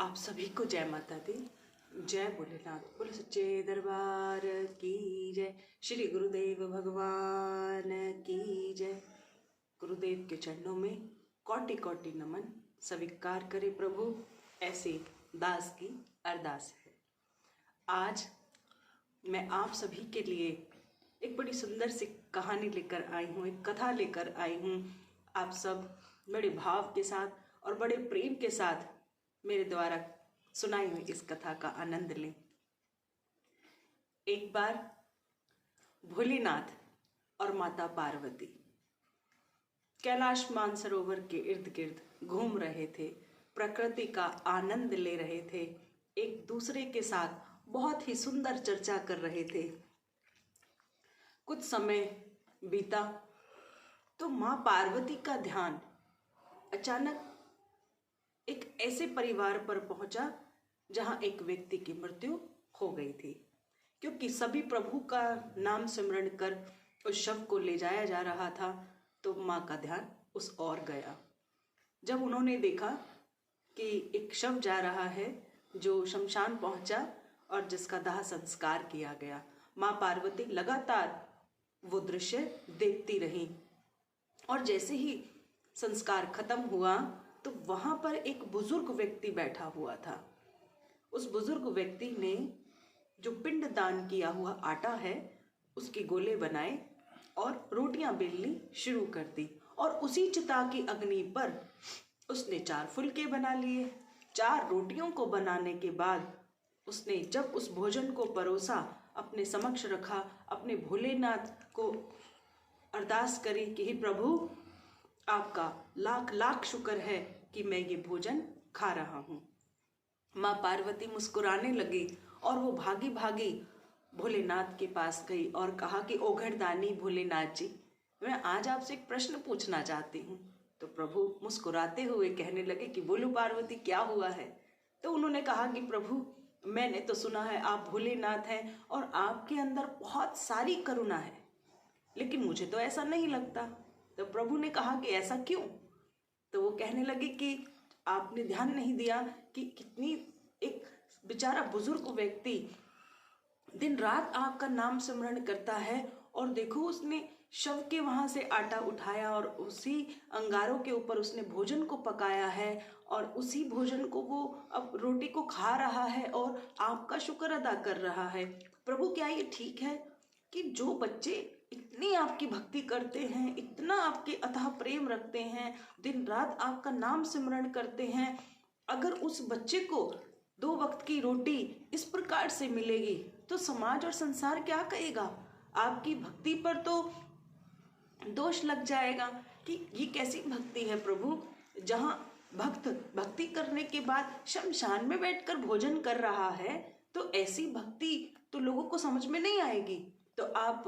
आप सभी को जय माता दी। जय भोलेनाथ। बोले सच्चे दरबार की जय। श्री गुरुदेव भगवान की जय। गुरुदेव के चरणों में कोटि कोटि नमन। स्वीकार करे प्रभु ऐसे दास की अरदास है। आज मैं आप सभी के लिए एक बड़ी सुंदर सी कहानी लेकर आई हूँ, एक कथा लेकर आई हूँ। आप सब बड़े भाव के साथ और बड़े प्रेम के साथ मेरे द्वारा सुनाई हुई इस कथा का आनंद लें। एक बार भोलेनाथ और माता पार्वती कैलाश मानसरोवर के इर्द गिर्द घूम रहे थे, प्रकृति का आनंद ले रहे थे, एक दूसरे के साथ बहुत ही सुंदर चर्चा कर रहे थे। कुछ समय बीता तो माँ पार्वती का ध्यान अचानक एक ऐसे परिवार पर पहुंचा जहां एक व्यक्ति की मृत्यु हो गई थी। क्योंकि सभी प्रभु का नाम सिमरण कर उस शव को ले जाया जा रहा था, तो माँ का ध्यान उस ओर गया। जब उन्होंने देखा कि एक शव जा रहा है जो शमशान पहुंचा और जिसका दाह संस्कार किया गया, माँ पार्वती लगातार वो दृश्य देखती रही। और जैसे ही संस्कार खत्म हुआ तो वहां पर एक बुजुर्ग व्यक्ति बैठा हुआ था। उस बुजुर्ग व्यक्ति ने जो पिंड दान किया हुआ आटा है उसके गोले बनाए और रोटियां बेलनी शुरू कर दी। और उसी चिता की अग्नि पर उसने 4 फुलके बना लिए। 4 रोटियों को बनाने के बाद उसने जब उस भोजन को परोसा, अपने समक्ष रखा, अपने भोलेनाथ को अरदास करी कि हे प्रभु, आपका लाख लाख शुक्र है कि मैं ये भोजन खा रहा हूँ। माँ पार्वती मुस्कुराने लगी और वो भागी भागी भोलेनाथ के पास गई और कहा कि ओघड़दानी भोलेनाथ जी, मैं आज आपसे एक प्रश्न पूछना चाहती हूँ। तो प्रभु मुस्कुराते हुए कहने लगे कि बोलो पार्वती, क्या हुआ है। तो उन्होंने कहा कि प्रभु, मैंने तो सुना है आप भोलेनाथ हैं और आपके अंदर बहुत सारी करुणा है, लेकिन मुझे तो ऐसा नहीं लगता। तो प्रभु ने कहा कि ऐसा क्यों। तो वो कहने लगे कि आपने ध्यान नहीं दिया कि कितनी एक बेचारा बुजुर्ग व्यक्ति दिन रात आपका नाम स्मरण करता है, और देखो उसने शव के वहां से आटा उठाया और उसी अंगारों के ऊपर उसने भोजन को पकाया है और उसी भोजन को वो अब रोटी को खा रहा है और आपका शुक्र अदा कर रहा है। प्रभु, क्या ये ठीक है कि जो बच्चे इतनी आपकी भक्ति करते हैं, इतना आपके अथाह प्रेम रखते हैं, दिन रात आपका नाम सिमरण करते हैं, अगर उस बच्चे को 2 वक्त की रोटी इस प्रकार से मिलेगी तो समाज और संसार क्या कहेगा। आपकी भक्ति पर तो दोष लग जाएगा कि ये कैसी भक्ति है प्रभु, जहाँ भक्त भक्ति करने के बाद शमशान में बैठकर भोजन कर रहा है। तो ऐसी भक्ति तो लोगों को समझ में नहीं आएगी। तो आप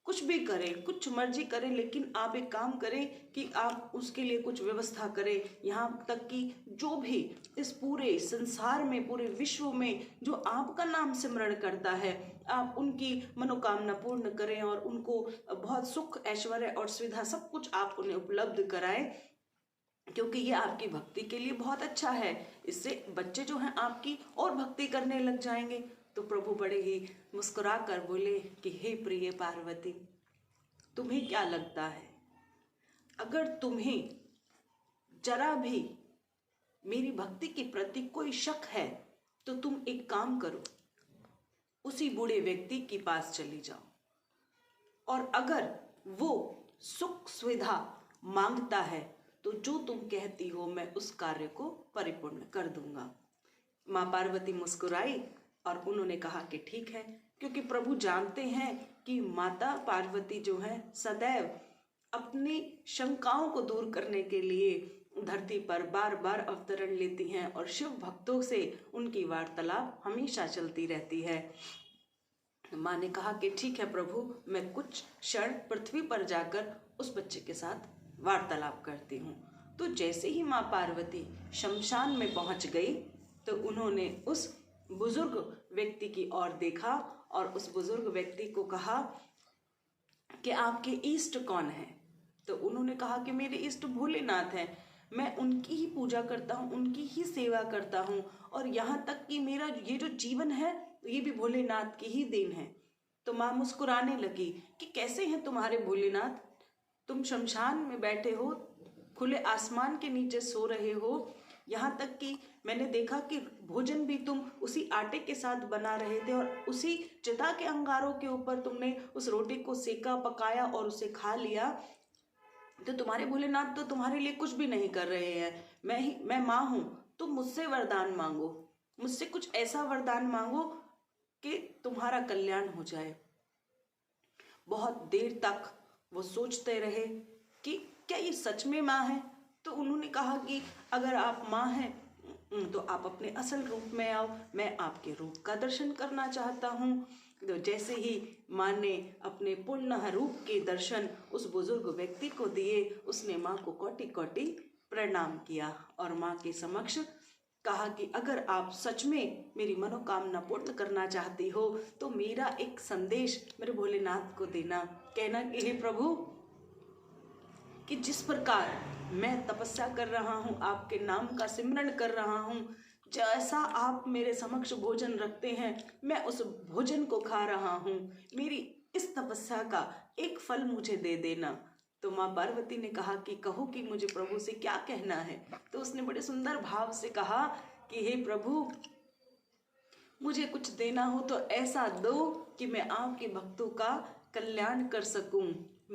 कुछ भी करें, कुछ मर्जी करें, लेकिन आप एक काम करें कि आप उसके लिए कुछ व्यवस्था करें। यहाँ तक कि जो भी इस पूरे संसार में, पूरे विश्व में जो आपका नाम सिमरण करता है, आप उनकी मनोकामना पूर्ण करें और उनको बहुत सुख, ऐश्वर्य और सुविधा सब कुछ आप उन्हें उपलब्ध कराएं, क्योंकि ये आपकी भक्ति के लिए बहुत अच्छा है। इससे बच्चे जो हैं आपकी और भक्ति करने लग जाएंगे। तो प्रभु बड़े ही मुस्कुरा कर बोले कि हे प्रिय पार्वती, तुम्हें क्या लगता है, अगर तुम्हें जरा भी मेरी भक्ति के प्रति कोई शक है तो तुम एक काम करो, उसी बूढ़े व्यक्ति के पास चली जाओ और अगर वो सुख सुविधा मांगता है तो जो तुम कहती हो मैं उस कार्य को परिपूर्ण कर दूंगा। माँ पार्वती मुस्कुराई और उन्होंने कहा कि ठीक है, क्योंकि प्रभु जानते हैं कि माता पार्वती जो है सदैव अपनी शंकाओं को दूर करने के लिए धरती पर बार बार अवतरण लेती हैं और शिव भक्तों से उनकी वार्तालाप हमेशा चलती रहती है। माँ ने कहा कि ठीक है प्रभु, मैं कुछ क्षण पृथ्वी पर जाकर उस बच्चे के साथ वार्तालाप करती हूँ। तो जैसे ही माँ पार्वती शमशान में पहुँच गई तो उन्होंने उस बुजुर्ग व्यक्ति की ओर देखा और उस बुजुर्ग व्यक्ति को कहा कि आपके इष्ट कौन है। तो उन्होंने कहा कि मेरे इष्ट भोलेनाथ हैं। मैं उनकी ही पूजा करता हूँ, उनकी ही सेवा करता हूँ, और यहाँ तक कि मेरा ये जो जीवन है ये भी भोलेनाथ की ही देन है। तो माँ मुस्कुराने लगी कि कैसे हैं तुम्हारे भोलेनाथ, तुम शमशान में बैठे हो, खुले आसमान के नीचे सो रहे हो, यहाँ तक कि मैंने देखा कि भोजन भी तुम उसी आटे के साथ बना रहे थे और उसी चिता के अंगारों के ऊपर तुमने उस रोटी को सेका, पकाया और उसे खा लिया। तो तुम्हारे भोलेनाथ तो तुम्हारे लिए कुछ भी नहीं कर रहे हैं। मैं माँ हूँ, तुम मुझसे वरदान मांगो, मुझसे कुछ ऐसा वरदान मांगो कि तुम्हारा कल्याण हो जाए। बहुत देर तक वो सोचते रहे कि क्या ये सच में माँ है। तो उन्होंने कहा कि अगर आप माँ हैं तो आप अपने असल रूप में आओ, मैं आपके रूप का दर्शन करना चाहता हूँ। तो जैसे ही माँ ने अपने पूर्ण रूप के दर्शन उस बुजुर्ग व्यक्ति को दिए, उसने माँ को कोटि कोटि प्रणाम किया और माँ के समक्ष कहा कि अगर आप सच में मेरी मनोकामना पूर्ण करना चाहती हो तो मेरा एक संदेश मेरे भोलेनाथ को देना, कहना कि हे प्रभु, कि जिस प्रकार मैं तपस्या कर रहा हूँ, आपके नाम का सिमरन कर रहा हूँ, जैसा आप मेरे समक्ष भोजन रखते हैं मैं उस भोजन को खा रहा हूँ, मेरी इस तपस्या का एक फल मुझे दे देना। तो माँ पार्वती ने कहा कि कहो कि मुझे प्रभु से क्या कहना है। तो उसने बड़े सुंदर भाव से कहा कि हे प्रभु, मुझे कुछ देना हो तो ऐसा दो कि मैं आपके भक्तों का कल्याण कर सकूं।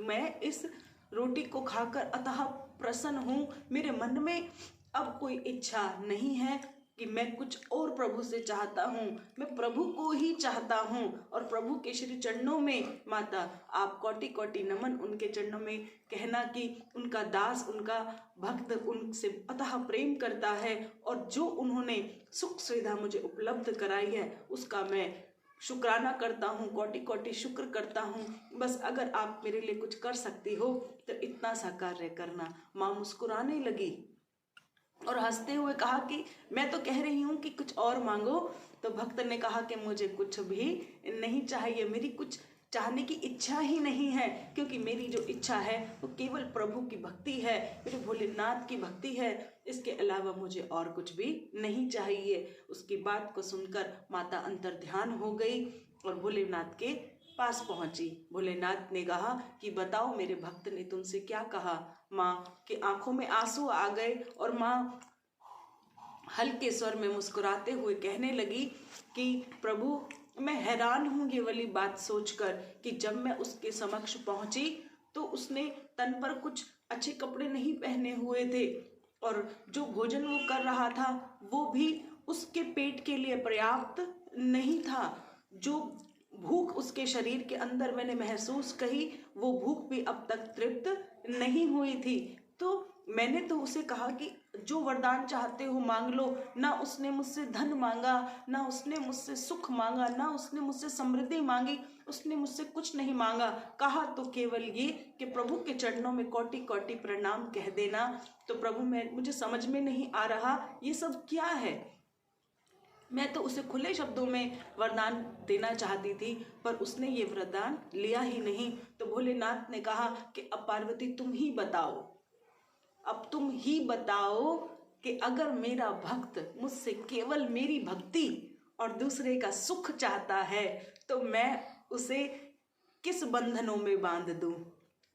मैं इस रोटी को खाकर अतः प्रसन्न हूँ, मेरे मन में अब कोई इच्छा नहीं है कि मैं कुछ और प्रभु से चाहता हूँ, मैं प्रभु को ही चाहता हूँ। और प्रभु के श्री चरणों में माता आप कोटि कोटि नमन उनके चरणों में कहना कि उनका दास, उनका भक्त उनसे अतः प्रेम करता है और जो उन्होंने सुख सुविधा मुझे उपलब्ध कराई है उसका मैं शुक्राना करता हूँ, कोटि कोटि शुक्र करता हूँ। बस अगर आप मेरे लिए कुछ कर सकती हो तो इतना सा कार्य करना। माँ मुस्कुराने लगी और हंसते हुए कहा कि मैं तो कह रही हूँ कि कुछ और मांगो। तो भक्त ने कहा कि मुझे कुछ भी नहीं चाहिए, मेरी कुछ चाहने की इच्छा ही नहीं है, क्योंकि मेरी जो इच्छा है वो केवल प्रभु की भक्ति है, मेरे भोलेनाथ की भक्ति है, इसके अलावा मुझे और कुछ भी नहीं चाहिए। उसकी बात को सुनकर माता अंतर ध्यान हो गई और भोलेनाथ के पास पहुंची। भोलेनाथ ने कहा कि बताओ मेरे भक्त ने तुमसे क्या कहा। माँ के आंखों में आंसू आ गए और माँ हल्के स्वर में मुस्कुराते हुए कहने लगी कि प्रभु, मैं हैरान हूँ ये वाली बात सोचकर कि जब मैं उसके समक्ष पहुंची तो उसने तन पर कुछ अच्छे कपड़े नहीं पहने हुए थे और जो भोजन वो कर रहा था वो भी उसके पेट के लिए पर्याप्त नहीं था। जो भूख उसके शरीर के अंदर मैंने महसूस कही वो भूख भी अब तक तृप्त नहीं हुई थी। तो मैंने तो उसे कहा कि जो वरदान चाहते हो मांग लो। ना उसने मुझसे धन मांगा, ना उसने मुझसे सुख मांगा, ना उसने मुझसे समृद्धि मांगी, उसने मुझसे कुछ नहीं मांगा। कहा तो केवल ये कि प्रभु के चरणों में कोटि कोटि प्रणाम कह देना। तो प्रभु, मुझे समझ में नहीं आ रहा ये सब क्या है। मैं तो उसे खुले शब्दों में वरदान देना चाहती थी पर उसने ये वरदान लिया ही नहीं। तो भोलेनाथ ने कहा कि अब पार्वती तुम ही बताओ, अब तुम ही बताओ कि अगर मेरा भक्त मुझसे केवल मेरी भक्ति और दूसरे का सुख चाहता है तो मैं उसे किस बंधनों में बांध दूं,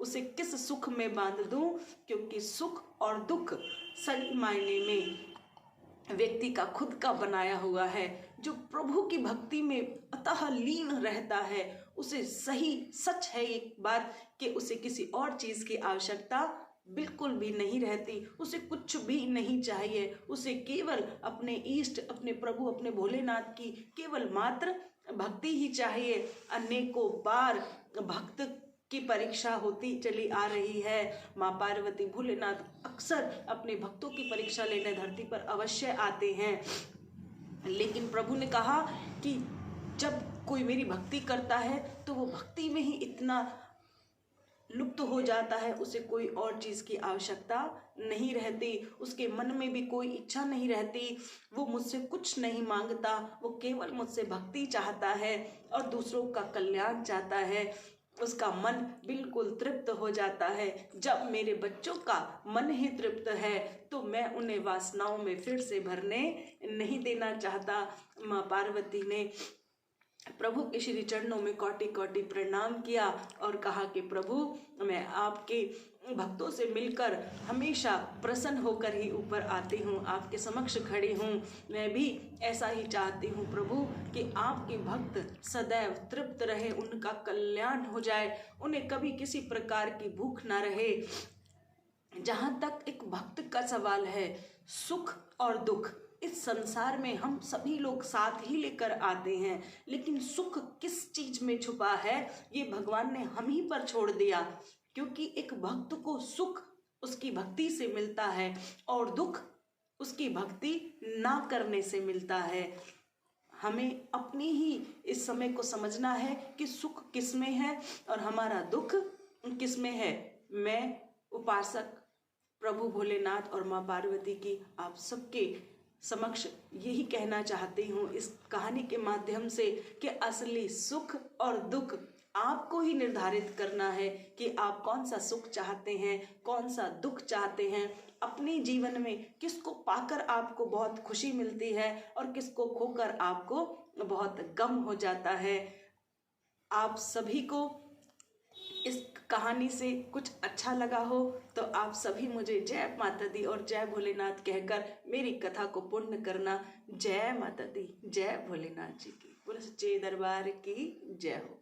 उसे किस सुख में बांध दूं, क्योंकि सुख और दुख सही मायने में व्यक्ति का खुद का बनाया हुआ है। जो प्रभु की भक्ति में अतः लीन रहता है उसे सही सच है एक बात कि उसे किसी और चीज की आवश्यकता बिल्कुल भी नहीं रहती, उसे कुछ भी नहीं चाहिए, उसे केवल अपने इष्ट, अपने प्रभु, अपने भोलेनाथ की केवल मात्र भक्ति ही चाहिए। अनेकों बार भक्त की परीक्षा होती चली आ रही है। माँ पार्वती, भोलेनाथ अक्सर अपने भक्तों की परीक्षा लेने धरती पर अवश्य आते हैं, लेकिन प्रभु ने कहा कि जब कोई मेरी भक्ति करता है तो वो भक्ति में ही इतना लुप्त हो जाता है, उसे कोई और चीज की आवश्यकता नहीं रहती, उसके मन में भी कोई इच्छा नहीं रहती, वो मुझसे कुछ नहीं मांगता, वो केवल मुझसे भक्ति चाहता है और दूसरों का कल्याण चाहता है। उसका मन बिल्कुल तृप्त हो जाता है। जब मेरे बच्चों का मन ही तृप्त है तो मैं उन्हें वासनाओं में फिर से भरने नहीं देना चाहता। माँ पार्वती ने प्रभु के श्री चरणों में कोटि कोटि प्रणाम किया और कहा कि प्रभु मैं आपके भक्तों से मिलकर हमेशा प्रसन्न होकर ही ऊपर आती हूँ, आपके समक्ष खड़ी हूँ। मैं भी ऐसा ही चाहती हूँ प्रभु कि आपके भक्त सदैव तृप्त रहे, उनका कल्याण हो जाए, उन्हें कभी किसी प्रकार की भूख ना रहे। जहाँ तक एक भक्त का सवाल है, सुख और दुख इस संसार में हम सभी लोग साथ ही लेकर आते हैं, लेकिन सुख किस चीज में छुपा है ये भगवान ने हम ही पर छोड़ दिया। क्योंकि एक भक्त को सुख उसकी भक्ति से मिलता है और दुख उसकी भक्ति ना करने से मिलता है। हमें अपनी ही इस समय को समझना है कि सुख किस में है और हमारा दुख किस में है। मैं उपासक प्रभु भोलेनाथ और माँ पार्वती की आप सबके समक्ष यही कहना चाहती हूँ इस कहानी के माध्यम से कि असली सुख और दुख आपको ही निर्धारित करना है कि आप कौन सा सुख चाहते हैं, कौन सा दुख चाहते हैं। अपने जीवन में किसको पाकर आपको बहुत खुशी मिलती है और किसको खोकर आपको बहुत गम हो जाता है। आप सभी को इस कहानी से कुछ अच्छा लगा हो तो आप सभी मुझे जय माता दी और जय भोलेनाथ कहकर मेरी कथा को पूर्ण करना। जय माता दी, जय भोलेनाथ जी की, बोलो सच्चे दरबार की जय हो।